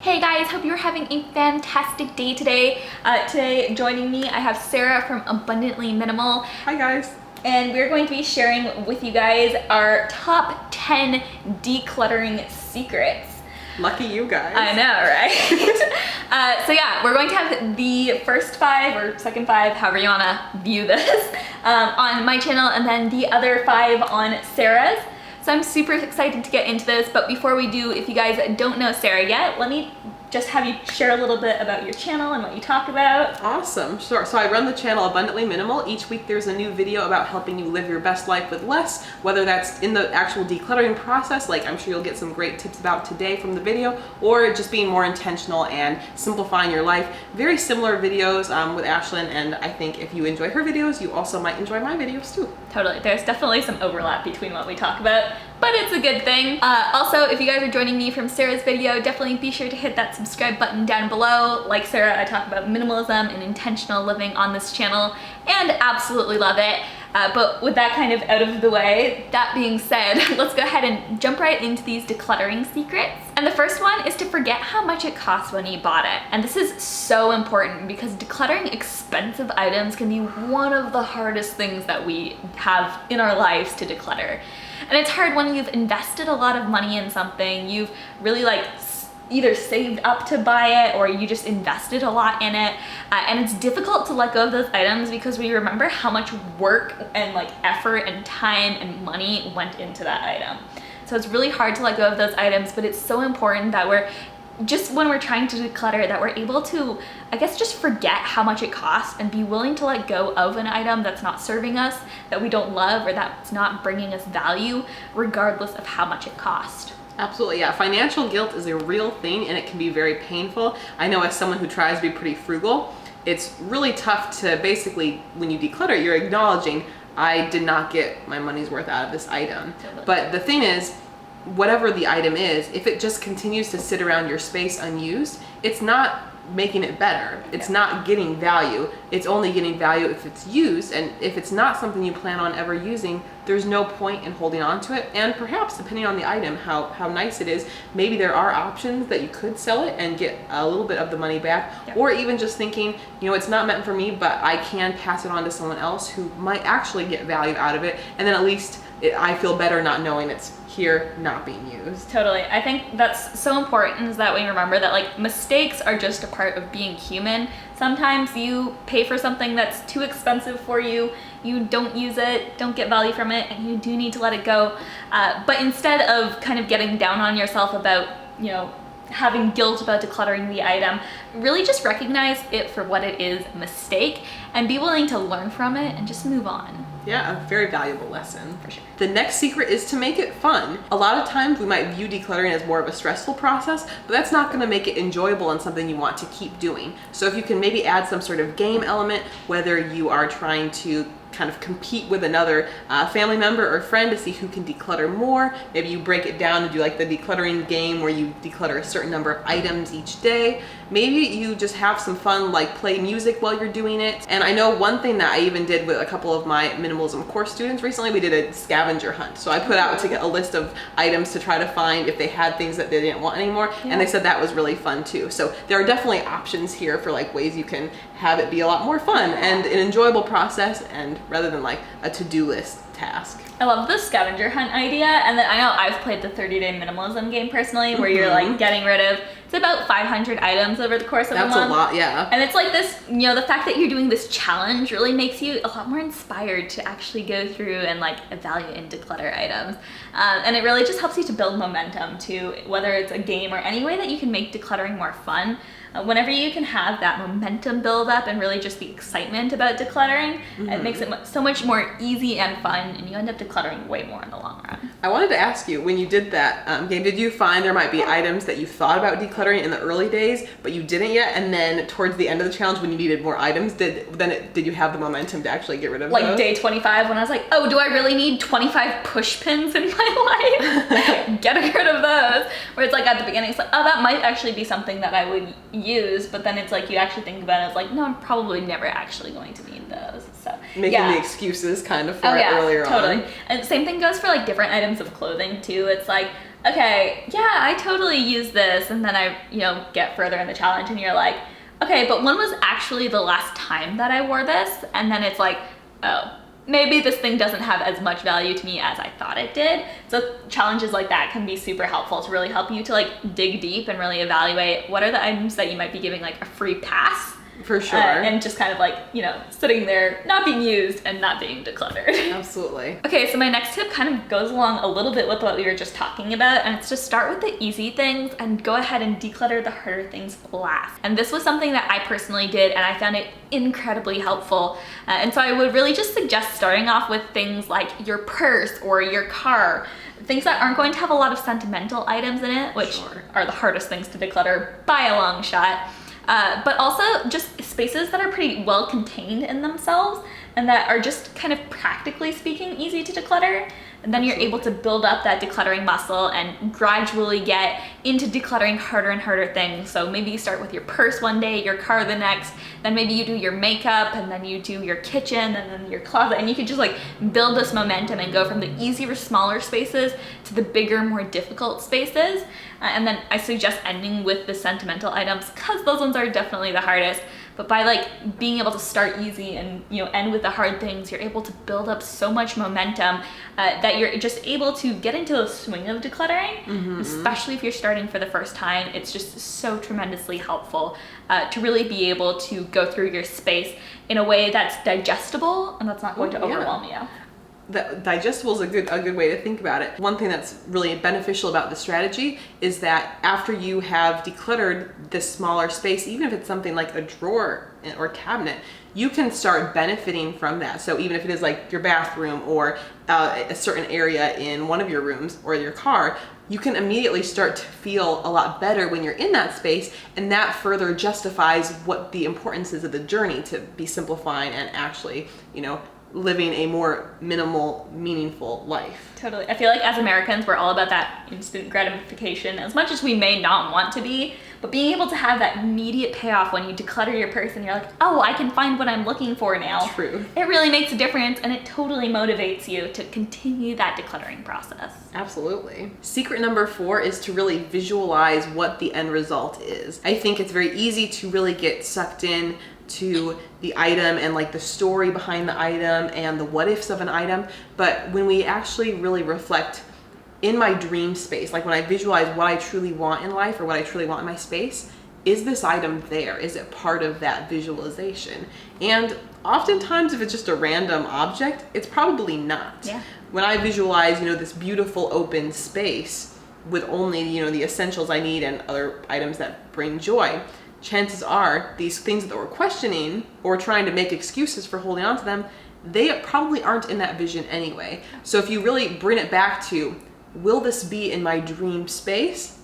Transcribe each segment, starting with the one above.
Hey guys, hope you're having a fantastic day today. Today joining me, I have Sarah from Abundantly Minimal. Hi guys. And we're going to be sharing with you guys our top 10 decluttering secrets. Lucky you guys. I know, right? So yeah, we're going to have the first 5 or second 5, however you want to view this, on my channel, and then the other 5 on Sarah's. So I'm super excited to get into this, but before we do, if you guys don't know Sarah yet, let me just have you share a little bit about your channel and what you talk about. Awesome, sure. So I run the channel Abundantly Minimal. Each week there's a new video about helping you live your best life with less, whether that's in the actual decluttering process, like I'm sure you'll get some great tips about today from the video, or just being more intentional and simplifying your life. Very similar videos with Ashlynne, and I think if you enjoy her videos, you also might enjoy my videos too. Totally, there's definitely some overlap between what we talk about, but it's a good thing. Also, if you guys are joining me from Sarah's video, definitely be sure to hit that subscribe button down below. Like Sarah, I talk about minimalism and intentional living on this channel, and absolutely love it. But with that kind of out of the way, that being said, let's go ahead and jump right into these decluttering secrets. And the first one is to forget how much it costs when you bought it. And this is so important because decluttering expensive items can be one of the hardest things that we have in our lives to declutter. And it's hard when you've invested a lot of money in something, you've really either saved up to buy it or you just invested a lot in it, and it's difficult to let go of those items because we remember how much work and effort and time and money went into that item. So it's really hard to let go of those items, but it's so important that when we're trying to declutter, that we're able to, I guess, just forget how much it costs and be willing to let go of an item that's not serving us, that we don't love, or that's not bringing us value, regardless of how much it cost. Absolutely, yeah. Financial guilt is a real thing and it can be very painful. I know as someone who tries to be pretty frugal, it's really tough to basically, when you declutter, you're acknowledging, I did not get my money's worth out of this item. Totally. But the thing is, whatever the item is, if it just continues to sit around your space unused, it's not making it better. It's not getting value. It's only getting value if it's used, and if it's not something you plan on ever using, there's no point in holding on to it. And perhaps depending on the item, how nice it is, maybe there are options that you could sell it and get a little bit of the money back, or even just thinking, you know, it's not meant for me, but I can pass it on to someone else who might actually get value out of it, and then at least I feel better not knowing it's here not being used. Totally. I think that's so important, is that we remember that mistakes are just a part of being human. Sometimes you pay for something that's too expensive for you, you don't use it, don't get value from it, and you do need to let it go. But instead of kind of getting down on yourself about, having guilt about decluttering the item, really just recognize it for what it is, a mistake, and be willing to learn from it and just move on. Yeah, a very valuable lesson. For sure. The next secret is to make it fun. A lot of times we might view decluttering as more of a stressful process, but that's not going to make it enjoyable and something you want to keep doing. So if you can maybe add some sort of game element, whether you are trying to kind of compete with another family member or friend to see who can declutter more. Maybe you break it down and do the decluttering game where you declutter a certain number of items each day. Maybe you just have some fun, play music while you're doing it. And I know one thing that I even did with a couple of my minimalism course students recently, we did a scavenger hunt. So I put out to get a list of items to try to find if they had things that they didn't want anymore. Yeah. And they said that was really fun too. So there are definitely options here for ways you can have it be a lot more fun and an enjoyable process, and rather than a to-do list task. I love the scavenger hunt idea, and then I know I've played the 30-day minimalism game personally, where you're getting rid of, it's about 500 items over the course of a month. That's a lot, yeah. And it's this, the fact that you're doing this challenge really makes you a lot more inspired to actually go through and evaluate and declutter items. And it really just helps you to build momentum too, whether it's a game or any way that you can make decluttering more fun. Whenever you can have that momentum build up and really just the excitement about decluttering, it makes it so much more easy and fun, and you end up decluttering way more in the long run. I wanted to ask you, when you did that game, did you find there might be items that you thought about decluttering in the early days, but you didn't yet, and then towards the end of the challenge when you needed more items, did you have the momentum to actually get rid of those? Day 25, when I was like, oh, do I really need 25 push pins in my life? Get rid of those. Where it's at the beginning, it's oh, that might actually be something that I would use, but then it's you actually think about it, it's no, I'm probably never actually going to need those. So making the excuses kind of for it earlier on. Totally. And same thing goes for different items of clothing too. It's okay, yeah, I totally use this, and then I, get further in the challenge and you're like, okay, but when was actually the last time that I wore this? And then it's like, oh, maybe this thing doesn't have as much value to me as I thought it did. So challenges like that can be super helpful to really help you to like dig deep and really evaluate what are the items that you might be giving like a free pass. For sure. And just kind of like, sitting there, not being used and not being decluttered. Absolutely. Okay, so my next tip kind of goes along a little bit with what we were just talking about, and it's to start with the easy things and go ahead and declutter the harder things last. And this was something that I personally did, and I found it incredibly helpful. And so I would really just suggest starting off with things like your purse or your car, things that aren't going to have a lot of sentimental items in it, which are the hardest things to declutter by a long shot. But also just spaces that are pretty well contained in themselves and that are just kind of practically speaking easy to declutter. And then you're able to build up that decluttering muscle and gradually get into decluttering harder and harder things. So maybe you start with your purse one day, your car the next, then maybe you do your makeup, and then you do your kitchen, and then your closet, and you can just like build this momentum and go from the easier, smaller spaces to the bigger, more difficult spaces. And then I suggest ending with the sentimental items because those ones are definitely the hardest. But by like being able to start easy and end with the hard things, you're able to build up so much momentum that you're just able to get into the swing of decluttering. Especially if you're starting for the first time, it's just so tremendously helpful to really be able to go through your space in a way that's digestible and that's not going to overwhelm you. The digestible is a good way to think about it. One thing that's really beneficial about the strategy is that after you have decluttered this smaller space, even if it's something like a drawer or cabinet, you can start benefiting from that. So even if it is like your bathroom or a certain area in one of your rooms or your car, you can immediately start to feel a lot better when you're in that space, and that further justifies what the importance is of the journey to be simplifying and actually, living a more minimal, meaningful life. Totally. I feel like as Americans, we're all about that instant gratification, as much as we may not want to be, but being able to have that immediate payoff when you declutter your purse and you're like, oh, I can find what I'm looking for now. True. It really makes a difference, and it totally motivates you to continue that decluttering process. Absolutely. Secret number 4 is to really visualize what the end result is. I think it's very easy to really get sucked in to the item and like the story behind the item and the what ifs of an item. But when we actually really reflect in my dream space, like when I visualize what I truly want in life or what I truly want in my space, is this item there? Is it part of that visualization? And oftentimes if it's just a random object, it's probably not. Yeah. When I visualize, this beautiful open space with only, the essentials I need and other items that bring joy, chances are these things that we're questioning or trying to make excuses for holding on to them, they probably aren't in that vision anyway. So if you really bring it back to, will this be in my dream space?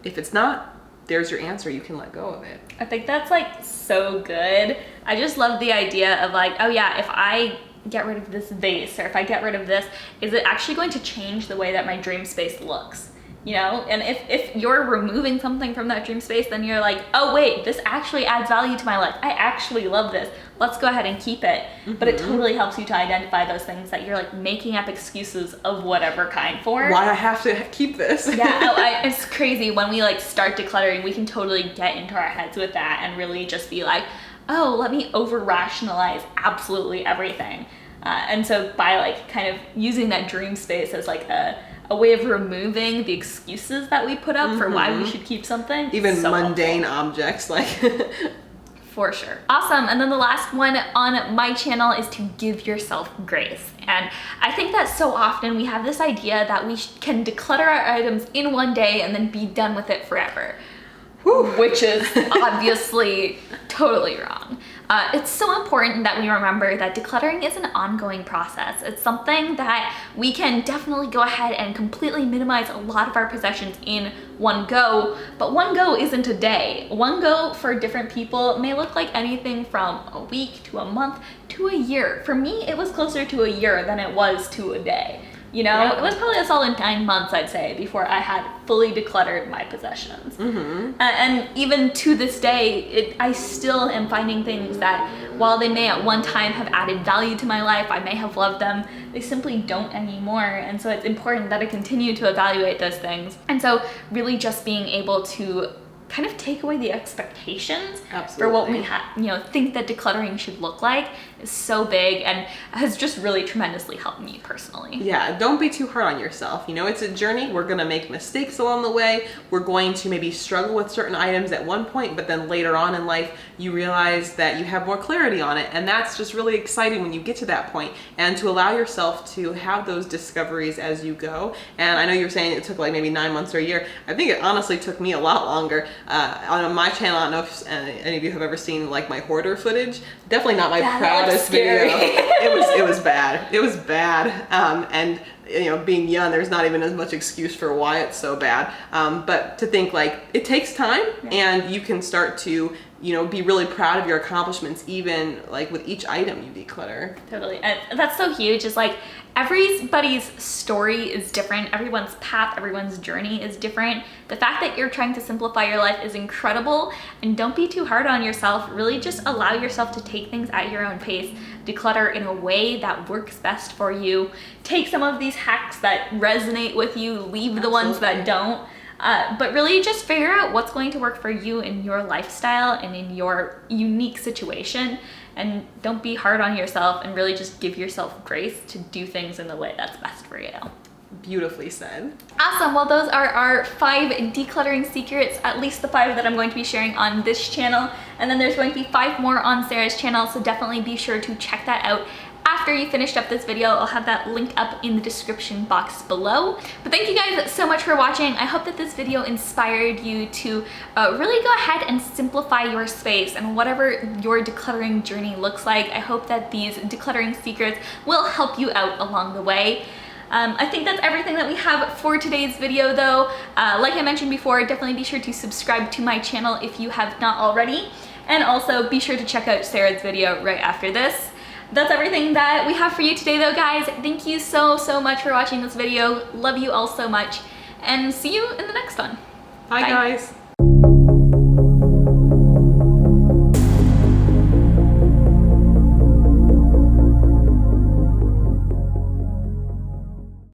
If it's not, there's your answer. You can let go of it. I think that's like so good. I just love the idea of like, oh yeah, if I get rid of this vase or if I get rid of this, is it actually going to change the way that my dream space looks? And if you're removing something from that dream space, then you're like, oh wait, this actually adds value to my life. I actually love this. Let's go ahead and keep it. But it totally helps you to identify those things that you're like making up excuses of whatever kind for. Why I have to keep this? Yeah, it's crazy. When we like start decluttering, we can totally get into our heads with that and really just be like, oh, let me over rationalize absolutely everything. And so by like kind of using that dream space as like a way of removing the excuses that we put up for why we should keep something. Even so mundane helpful. Objects like For sure. Awesome. And then the last one on my channel is to give yourself grace. And I think that so often we have this idea that we can declutter our items in one day and then be done with it forever. Which is obviously totally wrong. It's so important that we remember that decluttering is an ongoing process. It's something that we can definitely go ahead and completely minimize a lot of our possessions in one go, but one go isn't a day. One go for different people may look like anything from a week to a month to a year. For me, it was closer to a year than it was to a day. It was probably a solid 9 months, I'd say, before I had fully decluttered my possessions. And even to this day, I still am finding things that while they may at one time have added value to my life, I may have loved them, they simply don't anymore. And so it's important that I continue to evaluate those things. And so really just being able to kind of take away the expectations for what we think that decluttering should look like is so big and has just really tremendously helped me personally. Yeah, don't be too hard on yourself. You know, it's a journey. We're gonna make mistakes along the way. We're going to maybe struggle with certain items at one point, but then later on in life, you realize that you have more clarity on it. And that's just really exciting when you get to that point, and to allow yourself to have those discoveries as you go. And I know you were saying it took like maybe 9 months or a year. I think it honestly took me a lot longer. On my channel, I don't know if any of you have ever seen like my hoarder footage. Definitely not my proudest video. It was bad. It was bad. And you know, being young, there's not even as much excuse for why it's so bad. But to think like it takes time, and you can start to, you know, be really proud of your accomplishments, even like with each item you declutter. Totally. And that's so huge. Is like everybody's story is different. Everyone's path, everyone's journey is different. The fact that you're trying to simplify your life is incredible, and don't be too hard on yourself. Really just allow yourself to take things at your own pace. Declutter in a way that works best for you. Take some of these hacks that resonate with you, leave the ones that don't. But really just figure out what's going to work for you in your lifestyle and in your unique situation. And don't be hard on yourself, and really just give yourself grace to do things in the way that's best for you. Beautifully said. Awesome. Well, those are our 5 decluttering secrets, at least the 5 that I'm going to be sharing on this channel. And then there's going to be 5 more on Sarah's channel, so definitely be sure to check that out. After you finished up this video, I'll have that linked up in the description box below. But thank you guys so much for watching. I hope that this video inspired you to really go ahead and simplify your space and whatever your decluttering journey looks like. I hope that these decluttering secrets will help you out along the way. I think that's everything that we have for today's video though. Like I mentioned before, definitely be sure to subscribe to my channel if you have not already. And also be sure to check out Sarah's video right after this. That's everything that we have for you today though, guys. Thank you so much for watching this video. Love you all so much, and see you in the next one. Bye. Guys.